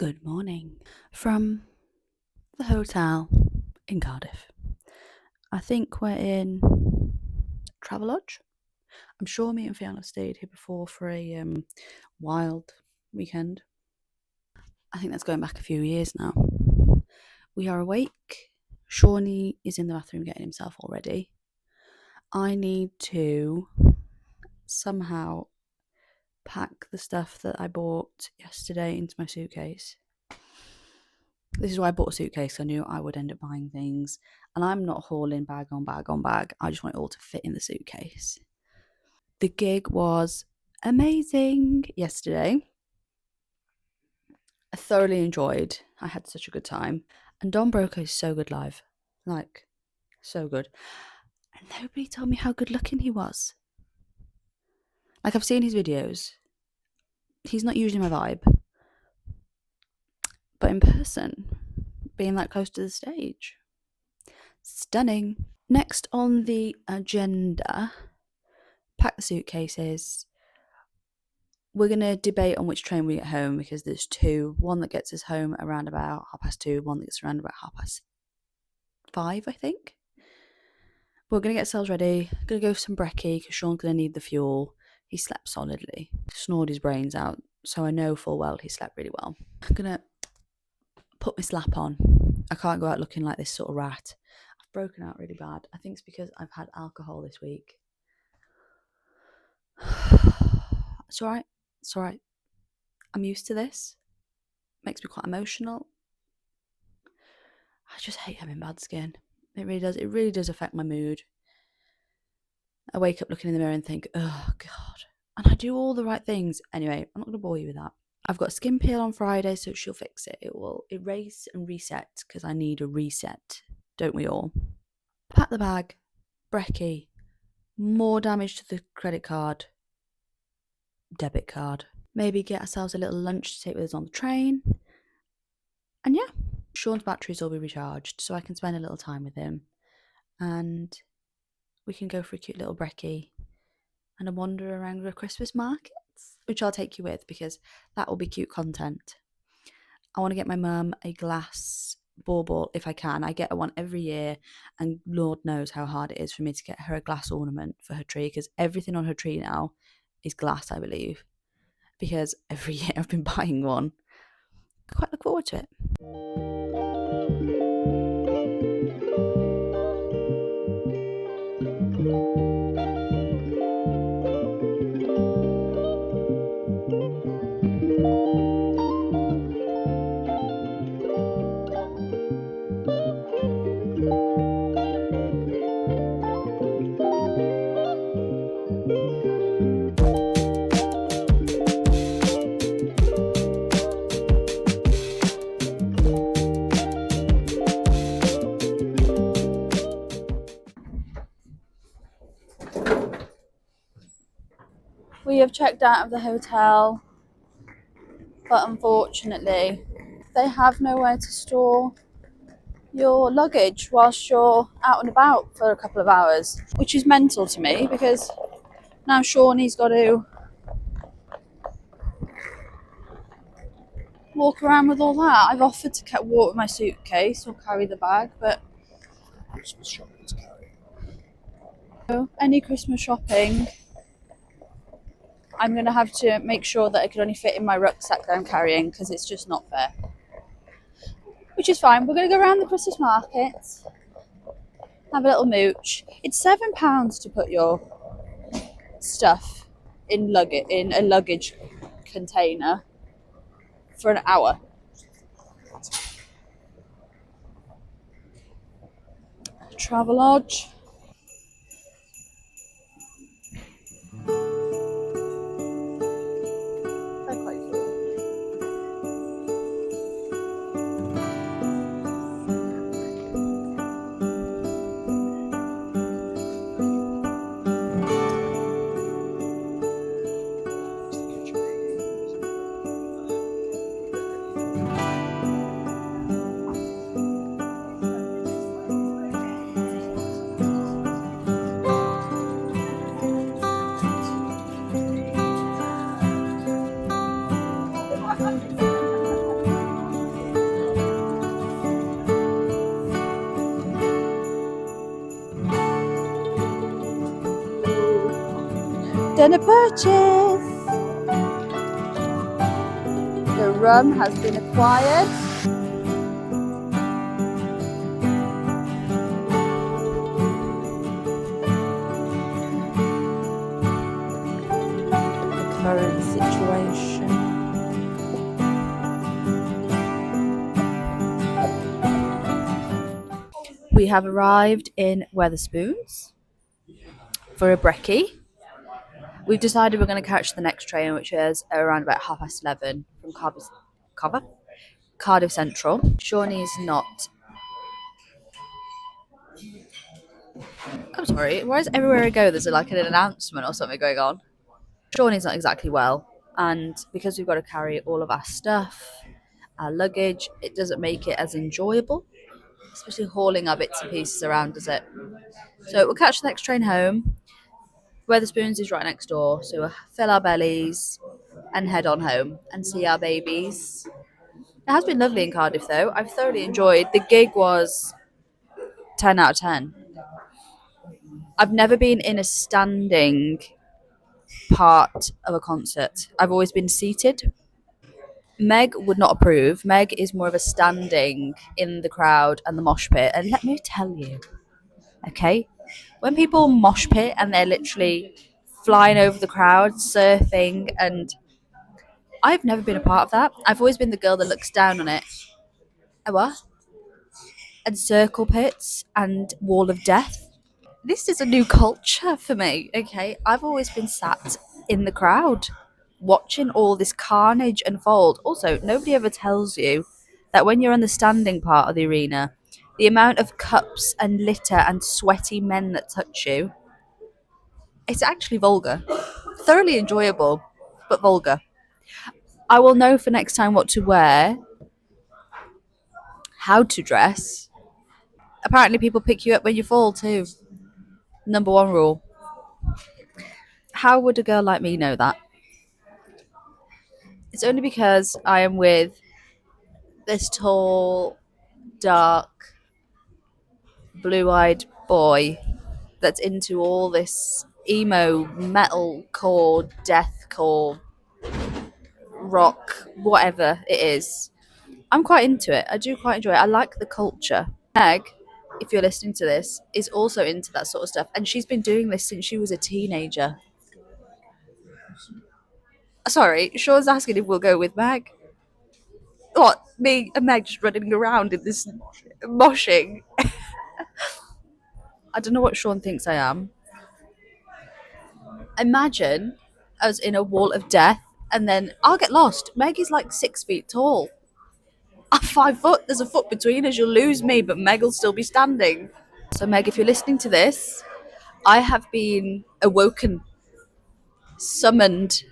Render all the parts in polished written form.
Good morning from the hotel in Cardiff. I think we're in Travelodge. I'm sure me and Fiona have stayed here before for a wild weekend. I think that's going back a few years now. We are awake. Shawnee is in the bathroom getting himself all ready. I need to somehow pack the stuff that I bought yesterday into my suitcase. This is why I bought a suitcase. I knew I would end up buying things. And I'm not hauling bag on bag on bag. I just want it all to fit in the suitcase. The gig was amazing yesterday. I thoroughly enjoyed. I had such a good time. And Don Broco is so good live. Like, so good. And nobody told me how good looking he was. Like, I've seen his videos. He's not usually my vibe. But in person, being that close to the stage, stunning. Next on the agenda, pack the suitcases. We're going to debate on which train we get home because there's two. One that gets us home around about 2:30, one that gets around about 5:30, I think. We're going to get ourselves ready. Going to go for some brekkie because Sean's going to need the fuel. He slept solidly. Snored his brains out. So I know full well he slept really well. I'm going to put my slap on. I can't go out looking like this sort of rat. I've broken out really bad. I think it's because I've had alcohol this week. It's alright. It's alright. I'm used to this. Makes me quite emotional. I just hate having bad skin. It really does. It really does affect my mood. I wake up looking in the mirror and think, oh God. And I do all the right things. Anyway, I'm not going to bore you with that. I've got a skin peel on Friday, so she'll fix it. It will erase and reset because I need a reset. Don't we all? Pack the bag. Brekkie. More damage to the credit card. Debit card. Maybe get ourselves a little lunch to take with us on the train. And yeah, Sean's batteries will be recharged, so I can spend a little time with him. And we can go for a cute little brekkie and a wander around the Christmas markets, which I'll take you with because that will be cute content. I want to get my mum a glass bauble if I can. I get one every year, and Lord knows how hard it is for me to get her a glass ornament for her tree because everything on her tree now is glass, I believe, because every year I've been buying one. I quite look forward to it. We have checked out of the hotel, but unfortunately they have nowhere to store your luggage whilst you're out and about for a couple of hours, which is mental to me because now Shawnee's got to walk around with all that. I've offered to walk with my suitcase or carry the bag, but Christmas shopping to carry. any Christmas shopping, I'm going to have to make sure that it can only fit in my rucksack that I'm carrying because it's just not fair. Which is fine. We're going to go around the Christmas market, have a little mooch. It's £7 to put your stuff in a luggage container for an hour. Travelodge. They're quite cool. done a purchase. The rum has been acquired. The current situation. We have arrived in Wetherspoons for a brekkie. We've decided we're going to catch the next train, which is around about 11:30 from Cardiff Central. Shawnee's not. I'm sorry. Why is everywhere I go there's like an announcement or something going on? Shawnee's not exactly well, and because we've got to carry all of our stuff, our luggage, it doesn't make it as enjoyable, especially hauling our bits and pieces around, does it? So we'll catch the next train home. Wetherspoons is right next door, so we'll fill our bellies and head on home and see our babies. It has been lovely in Cardiff, though. I've thoroughly enjoyed. The gig was 10 out of 10. I've never been in a standing part of a concert. I've always been seated. Meg would not approve. Meg is more of a standing in the crowd and the mosh pit. And let me tell you, okay, when people mosh pit and they're literally flying over the crowd, surfing, and I've never been a part of that. I've always been the girl that looks down on it. A what? And circle pits and wall of death. This is a new culture for me, okay? I've always been sat in the crowd watching all this carnage unfold. Also, nobody ever tells you that when you're on the standing part of the arena, the amount of cups and litter and sweaty men that touch you, it's actually vulgar. Thoroughly enjoyable, but vulgar. I will know for next time what to wear, how to dress. Apparently, people pick you up when you fall too. Number one rule. How would a girl like me know that? It's only because I am with this tall, dark, blue-eyed boy that's into all this emo, metalcore, deathcore, rock, whatever it is. I'm quite into it. I do quite enjoy it. I like the culture. Meg, if you're listening to this, is also into that sort of stuff, and she's been doing this since she was a teenager. Sorry, Sean's asking if we'll go with Meg. What? Me and Meg just running around in this moshing? I don't know what Sean thinks I am. Imagine us in a wall of death and then I'll get lost. Meg is like 6 feet tall. I'm 5 foot. There's a foot between us. You'll lose me, but Meg will still be standing. So, Meg, if you're listening to this, I have been awoken, summoned,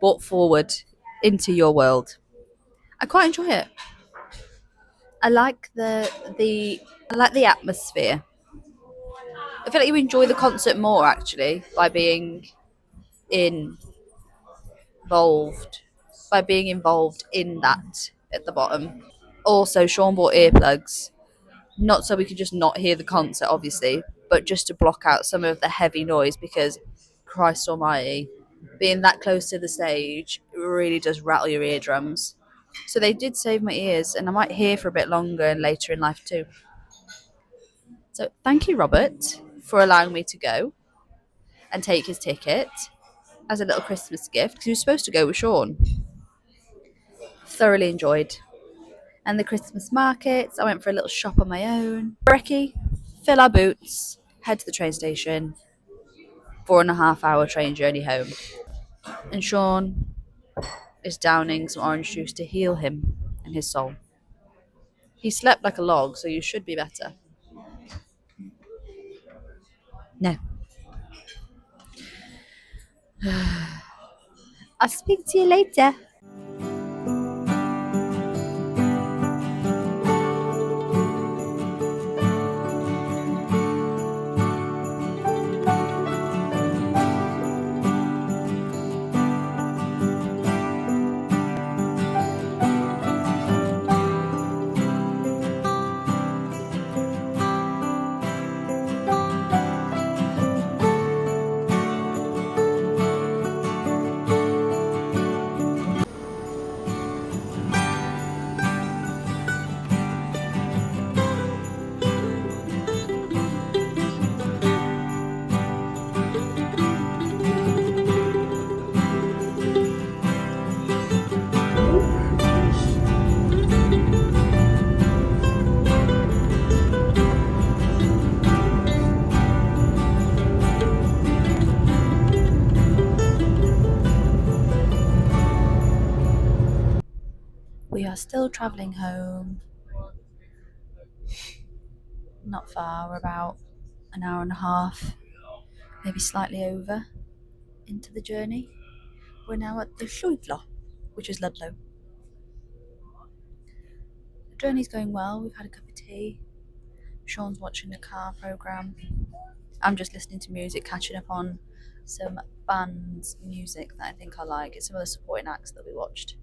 brought forward into your world. I quite enjoy it. I like the atmosphere. I feel like you enjoy the concert more actually by being involved, in that at the bottom. Also, Sean bought earplugs, not so we could just not hear the concert, obviously, but just to block out some of the heavy noise because, Christ Almighty, being that close to the stage really does rattle your eardrums. So they did save my ears, and I might hear for a bit longer and later in life too. So thank you, Robert, for allowing me to go and take his ticket as a little Christmas gift because he was supposed to go with Sean. Thoroughly enjoyed. And the Christmas markets, I went for a little shop on my own. Brekkie, fill our boots, head to the train station. 4.5 hour train journey home. And Sean is downing some orange juice to heal him and his soul. He slept like a log, so you should be better. No. I'll speak to you later. still travelling home. Not far, we're about an hour and a half, maybe slightly over, into the journey. We're now at the Llwydlo, which is Ludlow. The journey's going well. We've had a cup of tea. Sean's watching the car programme. I'm just listening to music, catching up on some band's music that I think I like. It's some of the supporting acts that we watched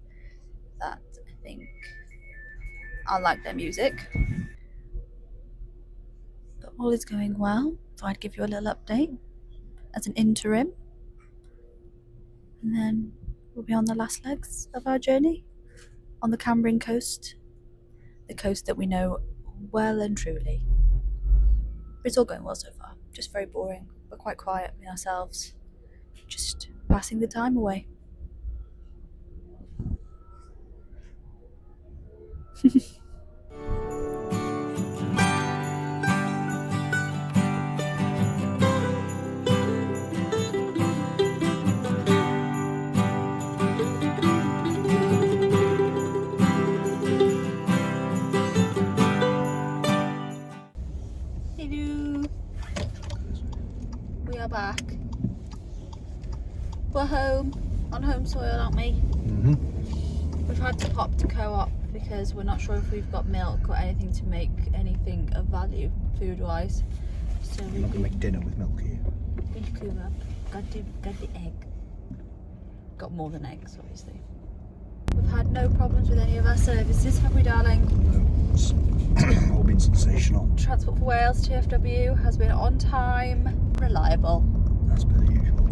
that I think I like their music. But all is going well, so I'd give you a little update as an interim. And then we'll be on the last legs of our journey on the Cambrian coast, the coast that we know well and truly. But it's all going well so far, just very boring. We're quite quiet with ourselves, just passing the time away. Hello. We are back. We're home, on home soil, aren't we? Mm-hmm. We've had to pop to Co-op because we're not sure if we've got milk or anything to make anything of value food-wise. So I'm not going to make dinner with milk here. Good Co-op. Got the egg. Got more than eggs, obviously. We've had no problems with any of our services, have we, darling? No, it's all been sensational. Transport for Wales, TFW, has been on time, reliable. As per the usual.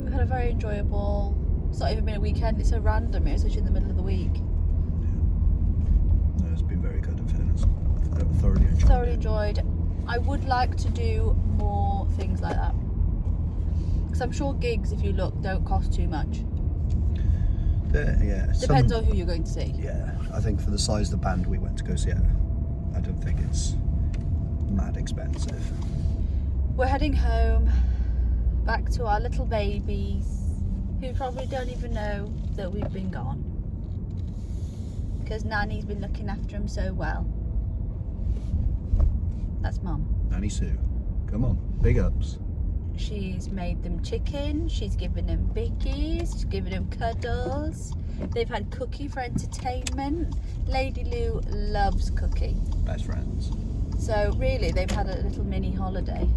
We've had a very enjoyable, it's not even been a weekend, it's so random, it was actually in the middle of the week. Yeah. No, it's been very good in fairness. Thoroughly enjoyed. Thoroughly enjoyed. I would like to do more things like that. Because I'm sure gigs, if you look, don't cost too much. Yeah. Depends on who you're going to see. Yeah, I think for the size of the band we went to go see, I don't think it's mad expensive. We're heading home, back to our little babies, who probably don't even know that we've been gone. Because Nanny's been looking after them so well. That's Mum. Nanny Sue, come on, big ups. She's made them chicken, she's given them bickies, she's given them cuddles. They've had Cookie for entertainment. Lady Lou loves Cookie. Best friends. So really, they've had a little mini holiday.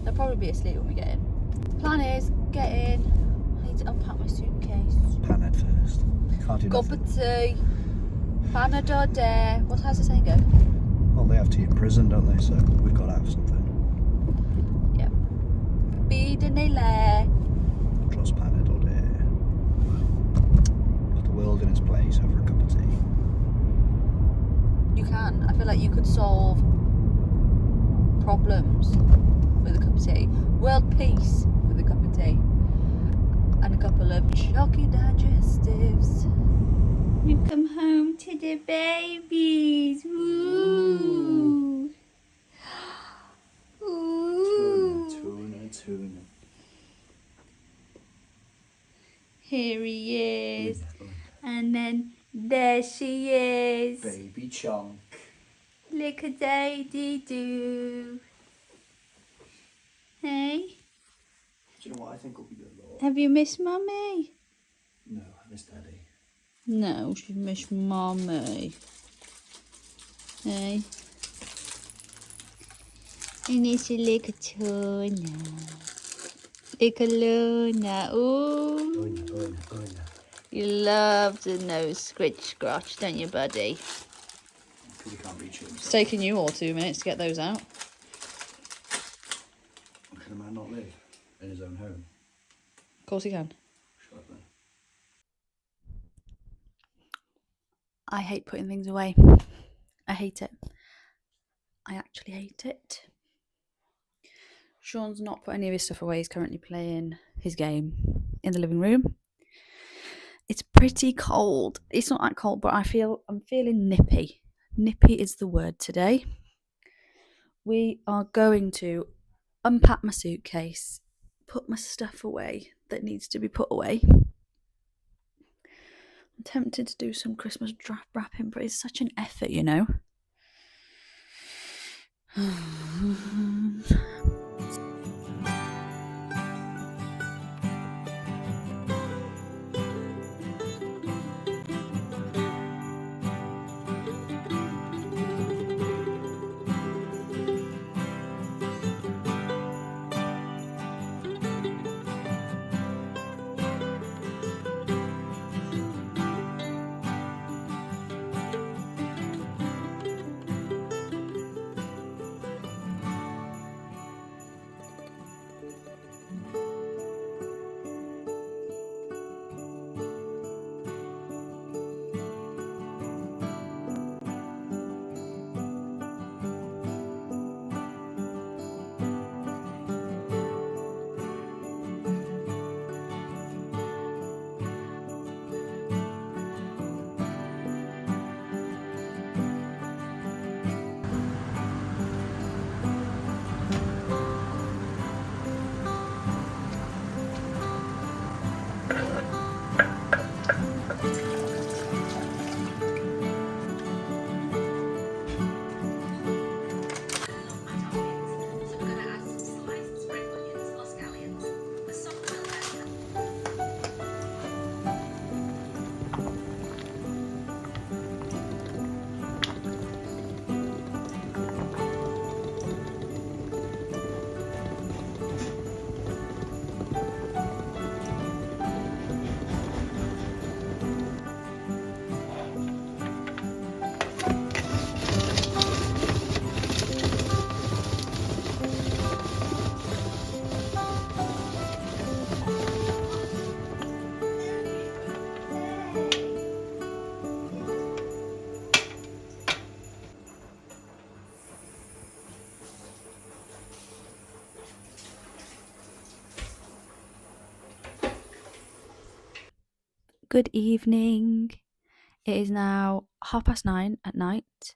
They'll probably be asleep when we get in. Plan is, get in. I need to unpack my suitcase. Pan head first. Can't do Cup nothing. of tea. Panadol Dare. How's the saying go? Well, they have tea in prison, don't they? So we've got to have something. Yep. Byd yn ei le. Dros paned all day. Put the world in its place over a cup of tea. You can. I feel like you could solve problems with a cup of tea. World peace with a cup of tea. And a couple of chalky digestives. You come home to the babies. Woo! Ooh. Tuna. Here he is. And then there she is. Baby chunk. Look at Daddy do. Hey? Do you know what I think will be good, Lord? Have you missed Mummy? No, I miss Daddy. No, she's missed Mummy. Hey? And it's a little tuna. Little Luna. Ooh. Oina. You love the nose scratch, don't you, buddy? Because you can't reach it. It's taken you all 2 minutes to get those out. Can a man not live in his own home? Of course he can. Shut up then. I hate putting things away. I hate it. I actually hate it. Sean's not put any of his stuff away. He's currently playing his game in the living room. It's pretty cold. It's not that cold, but I'm feeling nippy. Nippy is the word today. We are going to unpack my suitcase, put my stuff away that needs to be put away. I'm tempted to do some Christmas draft wrapping, but it's such an effort, you know? Good evening. It is now 9:30 at night.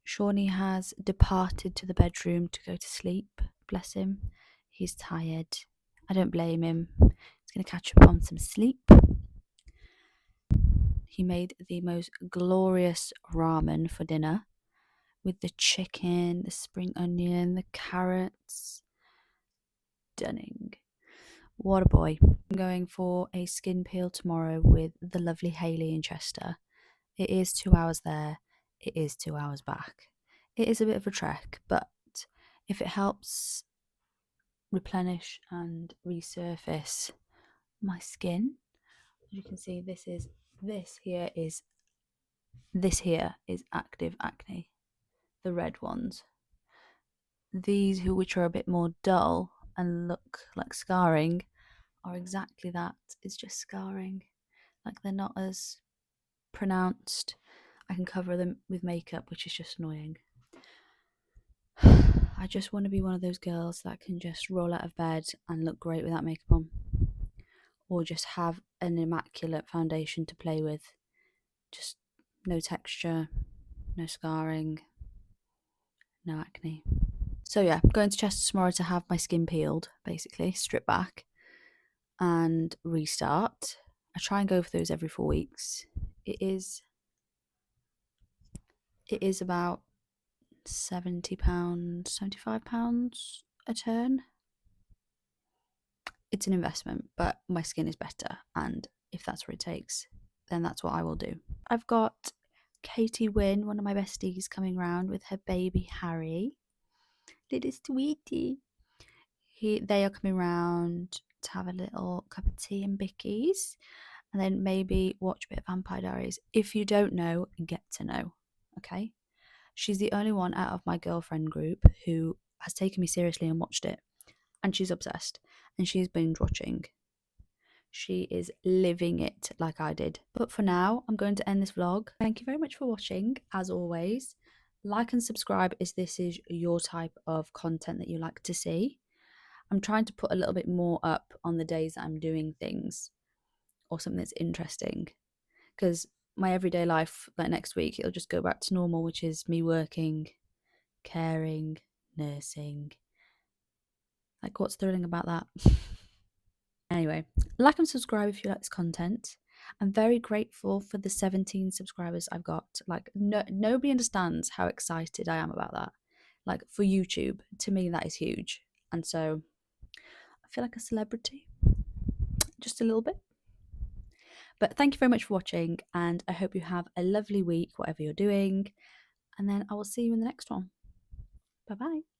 Shawnee has departed to the bedroom to go to sleep. Bless him. He's tired. I don't blame him. He's going to catch up on some sleep. He made the most glorious ramen for dinner with the chicken, the spring onion, the carrots. Stunning. What a boy. I'm going for a skin peel tomorrow with the lovely Hayley in Chester. It is 2 hours there. It is 2 hours back. It is a bit of a trek, but if it helps replenish and resurface my skin, as you can see, this here is active acne, the red ones. These which are a bit more dull and look like scarring are exactly that. It's just scarring. Like, they're not as pronounced. I can cover them with makeup, which is just annoying. I just want to be one of those girls that can just roll out of bed and look great without makeup on, or just have an immaculate foundation to play with. Just no texture, no scarring, no acne. So yeah, going to Chester tomorrow to have my skin peeled, basically, strip back and restart. I try and go for those every 4 weeks. It is about £70, £75 a turn. It's an investment, but my skin is better, and if that's what it takes, then that's what I will do. I've got Katie Wynn, one of my besties, coming round with her baby Harry, little sweetie. They are coming round to have a little cup of tea and bickies, and then maybe watch a bit of Vampire Diaries. If you don't know, get to know, okay? She's the only one out of my girlfriend group who has taken me seriously and watched it, and she's obsessed, and she's binge watching. She is living it like I did. But for now, I'm going to end this vlog. Thank you very much for watching. As always, like and subscribe if this is your type of content that you like to see. I'm trying to put a little bit more up on the days that I'm doing things or something that's interesting, because my everyday life, like next week, it'll just go back to normal, which is me working, caring, nursing. Like, what's thrilling about that? Anyway, like and subscribe if you like this content. I'm very grateful for the 17 subscribers I've got. Like, nobody understands how excited I am about that. Like, for YouTube, to me, that is huge. And so I feel like a celebrity, just a little bit. But thank you very much for watching, and I hope you have a lovely week, whatever you're doing. And then I will see you in the next one. Bye bye.